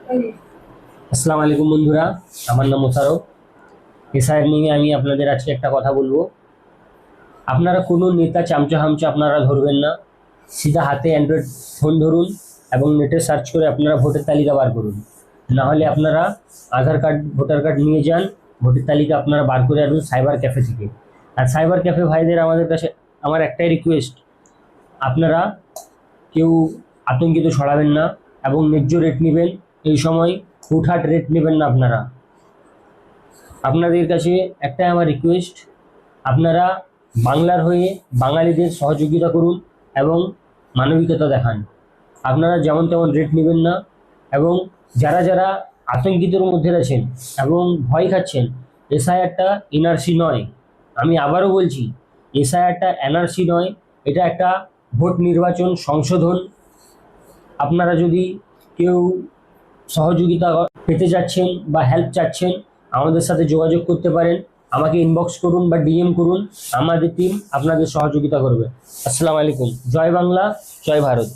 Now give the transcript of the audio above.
আসসালামু আলাইকুম বন্ধুরা, আমার নাম মোশারফ। এসআইআর নিয়ে আমি আপনাদের আজকে একটা কথা বলবো। আপনারা কোনো নেতা চামচা হামচা আপনারা ধরবেন না। সিধা হাতে অ্যান্ড্রয়েড ফোন ধরুন এবং নেটে সার্চ করে আপনারা ভোটের তালিকা বার করুন। না হলে আপনারা আধার কার্ড, ভোটার কার্ড নিয়ে যান, ভোটের তালিকা আপনারা বার করে আনুন সাইবার ক্যাফে থেকে। আর সাইবার ক্যাফে ভাইদের আমাদের কাছে আমার একটাই রিকোয়েস্ট, আপনারা কেউ আতঙ্কিত ছড়াবেন না এবং ন্যায্য রেট নেবেন। এই সময় হুটহাট রেট নেবেন না আপনারা। আপনাদের কাছে একটাই আমার রিকোয়েস্ট, আপনারা বাংলার হয়ে বাঙালিদের সহযোগিতা করুন এবং মানবিকতা দেখান। আপনারা যেমন তেমন রেট নেবেন না। এবং যারা যারা আতঙ্কিতের মধ্যে আছেন এবং ভয় খাচ্ছেন, এসআইআরটা এনআরসি নয়। আমি আবারও বলছি, এসআইআরটা এনআরসি নয়, এটা একটা ভোট নির্বাচন সংশোধন। আপনারা যদি কেউ সহযোগিতা পেতে যাচ্ছেন বা হেল্প চাচ্ছেন, আমাদের সাথে যোগাযোগ করতে পারেন। আমাকে ইনবক্স করুন বা ডিএম করুন, আমাদের টিম আপনাদের সহযোগিতা করবে। আসসালামু আলাইকুম। জয় বাংলা, জয় ভারত।